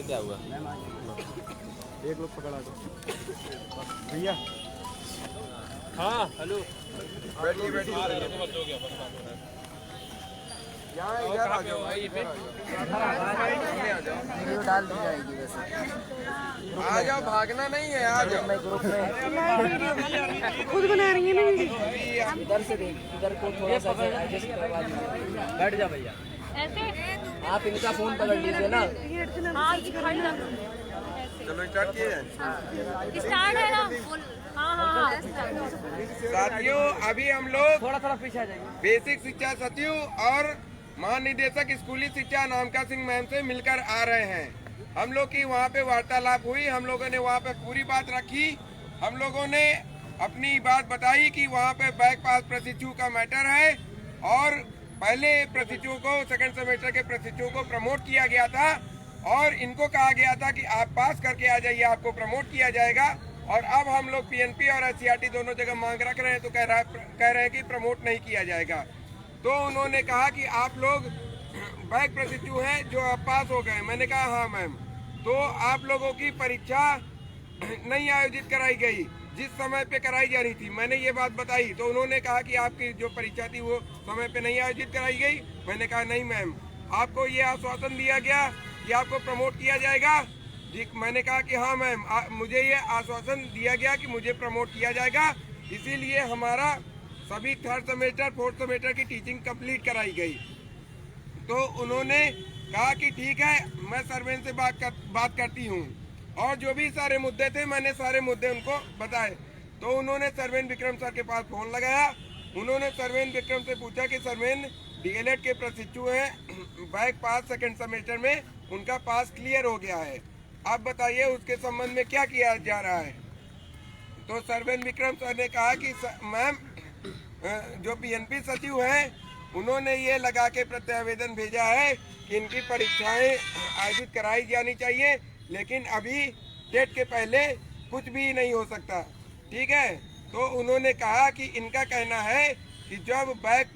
क्या हुआ? एक लोग पकड़ा दो भैया। हाँ हेलो, बैठिए बैठिए यहाँ इधर आ जाओ भाई, इधर आ जाओ, वीडियो डाल दी जाएगी वैसे। आ जाओ, भागना नहीं है, आ जाओ। मैं ग्रुप में खुद बना रही है ना वीडियो। इधर से देख, इधर को थोड़ा सा एडजस्ट करवा दीजिए। बैठ जा भैया। ऐसे आप इनका फोन पकड़ लीजिए ना। हाँ दिखाई ना। चलो स्टार्ट किए। स्टार्ट है ना? हाँ हाँ हाँ। साथियों, अभी हम लोग थोड़ा थोड़ा पीछे आ जाइए। बेसिक शिक्षा सचिव और महानिदेशक स्कूली शिक्षा नामका सिंह मैम से मिलकर आ रहे हैं। हम लोग की वहाँ पे वार्तालाप हुई, हम लोगों ने वहाँ पे पूरी बात रखी। हम लोगों ने अपनी बात बताई कि वहाँ पे बैक पास प्रशिक्षु का मैटर है और पहले प्रशिक्षुओं को, सेकंड सेमेस्टर के प्रशिक्षुओं को प्रमोट किया गया था और इनको कहा गया था कि आप पास करके आ जाइए, आपको प्रमोट किया जाएगा। और अब हम लोग पीएनपी और एससीईआरटी दोनों जगह मांग रख रहे हैं, तो कह रहे हैं कि प्रमोट नहीं किया जाएगा। तो उन्होंने कहा कि आप लोग बैक प्रशिक्षु हैं जो आप पास हो गए। मैंने कहा हाँ मैम। तो आप लोगों की परीक्षा नहीं आयोजित कराई गई जिस समय पे कराई जा रही थी, मैंने ये बात बताई। तो उन्होंने कहा कि आपकी जो परीक्षा थी वो समय पे नहीं आयोजित कराई गई। मैंने कहा नहीं मैम, आपको ये आश्वासन दिया गया कि आपको प्रमोट किया जाएगा। मैंने कहा कि हाँ मैम, मुझे ये आश्वासन दिया गया कि मुझे प्रमोट किया जाएगा, इसीलिए हमारा सभी थर्ड सेमेस्टर फोर्थ सेमेस्टर की टीचिंग कंप्लीट कराई गई। तो उन्होंने कहा कि ठीक है, मैं सर्वेन से बात करती हूँ। और जो भी सारे मुद्दे थे, मैंने सारे मुद्दे उनको बताए। तो उन्होंने सर्वेन विक्रम सर के पास फोन लगाया। उन्होंने सर्वेन विक्रम से पूछा कि सर्वेन डीएलएड के प्रशिक्षु हैं, बैक पास सेकंड सेमेस्टर में उनका पास क्लियर हो गया है, आप बताइए उसके संबंध में क्या किया जा रहा है। तो सर्वेन विक्रम सर ने कहा कि मैम, जो पीएनपी सचिव हैं उन्होंने ये लगा के प्रत्यावेदन भेजा है कि इनकी परीक्षाएं आयोजित कराई जानी चाहिए, लेकिन अभी डेट के पहले कुछ भी नहीं हो सकता। ठीक है। तो उन्होंने कहा कि इनका कहना है कि जब बैक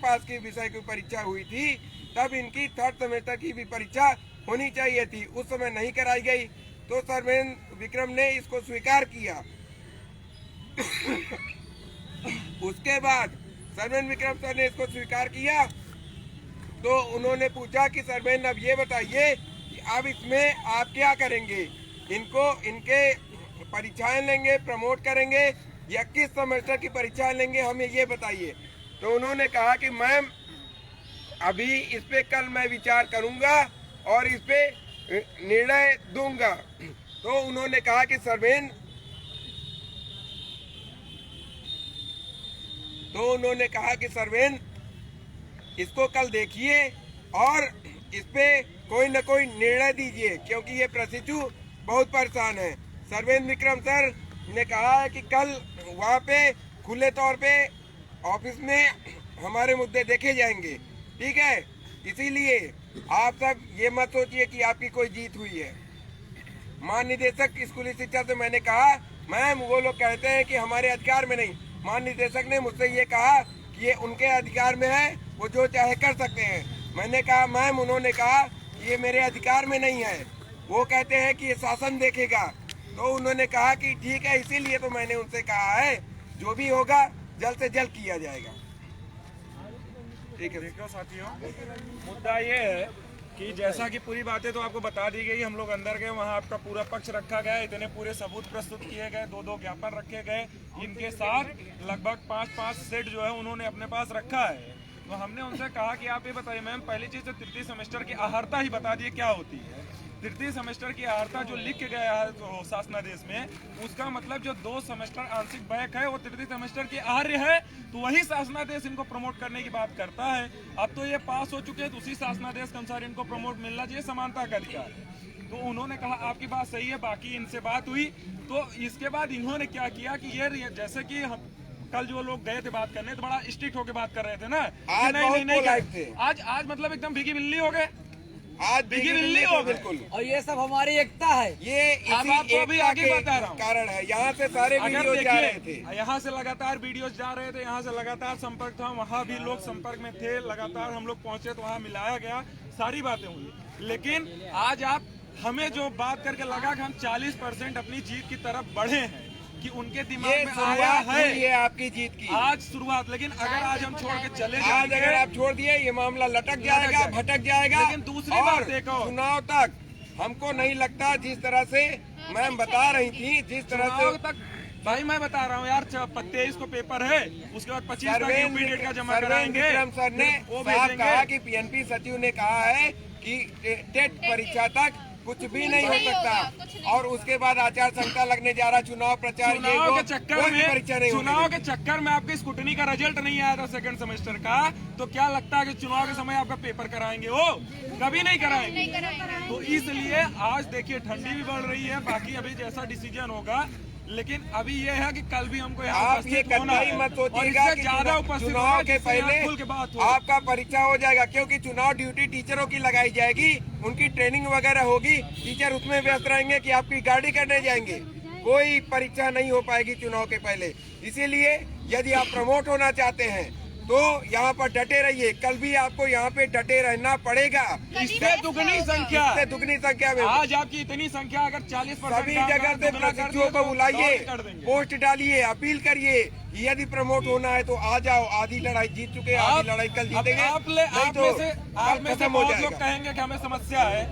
पास की विषय की परीक्षा हुई थी तब इनकी थर्ड सेमेस्टर की भी परीक्षा होनी चाहिए थी, उस समय नहीं कराई गई। तो सर्वेन विक्रम ने इसको स्वीकार किया। उसके बाद सर्वेन विक्रम सर ने इसको स्वीकार किया। तो उन्होंने पूछा कि सर्वेन, अब ये बताइए कि अब इसमें आप क्या करेंगे, इनके परीक्षाएं लेंगे, प्रमोट करेंगे या किस सेमेस्टर की परीक्षाएं लेंगे, हमें ये बताइए। तो उन्होंने कहा कि मैम, अभी इस पे कल मैं विचार करूंगा और इस पे निर्णय दूंगा। तो उन्होंने कहा कि सर्वेन इसको कल देखिए और इस पे कोई न कोई निर्णय दीजिए, क्योंकि ये प्रशिक्षु बहुत परेशान है। सर्वेन विक्रम सर ने कहा है कि कल वहाँ पे खुले तौर पे ऑफिस में हमारे मुद्दे देखे जाएंगे। ठीक है। इसीलिए आप सब ये मत सोचिए कि आपकी कोई जीत हुई है। महानिदेशक स्कूली शिक्षा से मैंने कहा, मैम वो लोग कहते हैं कि हमारे अधिकार में नहीं। महानिदेशक ने मुझसे ये कहा कि ये उनके अधिकार में है, वो जो चाहे कर सकते हैं। मैंने कहा मैम, उन्होंने कहा कि ये मेरे अधिकार में नहीं है, वो कहते हैं कि ये शासन देखेगा। तो उन्होंने कहा कि ठीक है, इसीलिए तो मैंने उनसे कहा है जो भी होगा जल्द से जल्द किया जाएगा। ठीक है। देखो साथियों, मुद्दा ये है कि जैसा कि पूरी बातें तो आपको बता दी गई, हम लोग अंदर गए, वहाँ आपका पूरा पक्ष रखा गया, इतने पूरे सबूत प्रस्तुत किए गए, 2-2 ज्ञापन रखे गए, इनके साथ लगभग 5-5 सेट जो है उन्होंने अपने पास रखा है। तो हमने उनसे कहा कि आप ये बताइए मैम, पहली चीज़ तो तृतीय सेमेस्टर की आहारता ही बता दिए क्या होती है। तृतीय सेमेस्टर की आहारता जो लिख के गया है तो शासनादेश में, उसका मतलब जो 2 सेमेस्टर आंशिक बैक है वो तृतीय सेमेस्टर की आहार्य है, तो वही शासनादेश इनको प्रमोट करने की बात करता है। अब तो ये पास हो चुके हैं, तो उसी शासनादेश के अनुसार इनको प्रमोट मिलना चाहिए, समानता का अधिकार है। तो उन्होंने कहा आपकी बात सही है। बाकी इनसे बात हुई, तो इसके बाद इन्होंने क्या किया कि ये जैसे कि कल जो लोग गए थे बात करने, तो बड़ा स्ट्रिक्ट होकर बात कर रहे थे ना, आज नहीं, आज मतलब एकदम भीगी बिल्ली हो गए, आज भीगी बिल्ली हो बिल्कुल। और ये सब हमारी एकता है, ये अब आपको अभी आगे बता रहा हूँ कारण है। यहाँ से सारे वीडियो जा रहे थे, यहाँ से लगातार वीडियोस जा रहे थे, यहाँ से लगातार संपर्क था, वहाँ भी लोग संपर्क में थे, लगातार हम लोग पहुँचे तो वहाँ मिलाया गया। सारी बातें हुई, लेकिन आज आप हमें जो बात करके लगा कि हम 40% अपनी जीत की तरफ बढ़े हैं, कि उनके दिमाग ये में आया शुरुआत हुई है है आपकी जीत की। आज शुरुआत, लेकिन अगर आज हम छोड़ के चले आज जाएंगे, अगर आप छोड़ दिए ये मामला लटक जाएगा, भटक जाएगा। लेकिन दूसरी बात एक और, चुनाव तक हमको नहीं लगता, जिस तरह से मैम बता रही थी, जिस तरह से चुनाव तक भाई मैं बता रहा हूँ यार, 23 को पेपर है, उसके बाद 25 तक यूपी डेट का जमा कराएंगे। विक्रम सर ने वो साफ कहा भेजेंगे कि पीएनपी सचिव ने कहा है कि टेट परीक्षा तक कुछ भी नहीं हो सकता, और उसके बाद आचार संहिता लगने जा रहा, चुनाव प्रचार चुनाव के चक्कर में, परीक्षा नहीं होगी। चुनाव के चक्कर में आपके स्कूटनी का रिजल्ट नहीं आया था सेकंड सेमेस्टर का, तो क्या लगता है कि चुनाव के समय आपका पेपर कराएंगे? वो कभी नहीं कराएंगे। तो इसलिए आज देखिए ठंडी भी बढ़ रही है, बाकी अभी जैसा डिसीजन होगा, लेकिन अभी ये है कि कल भी हमको यहाँ आप ये कतई मत सोचिएगा कि ज्यादा उपस्थित चुनाव के पहले खुल के बात हो। आपका परीक्षा हो जाएगा, क्योंकि चुनाव ड्यूटी टीचरों की लगाई जाएगी, उनकी ट्रेनिंग वगैरह होगी, टीचर उसमें व्यस्त रहेंगे कि आपकी गाड़ी करने जाएंगे। कोई परीक्षा नहीं हो पाएगी चुनाव के पहले। इसीलिए यदि आप प्रमोट होना चाहते हैं तो यहाँ पर डटे रहिए, कल भी आपको यहाँ पे डटे रहना पड़ेगा। इससे दुगनी संख्या, इससे दुगनी संख्या में आज आपकी इतनी संख्या अगर 40% सभी जगह से प्रशिक्षुओं को बुलाइए, पोस्ट डालिए, अपील करिए। यदि प्रमोट होना है तो आ जाओ, आधी लड़ाई जीत चुके हैं, आधी लड़ाई कल जीतेंगे। आप में से बहुत लोग कहेंगे कि हमें समस्या है।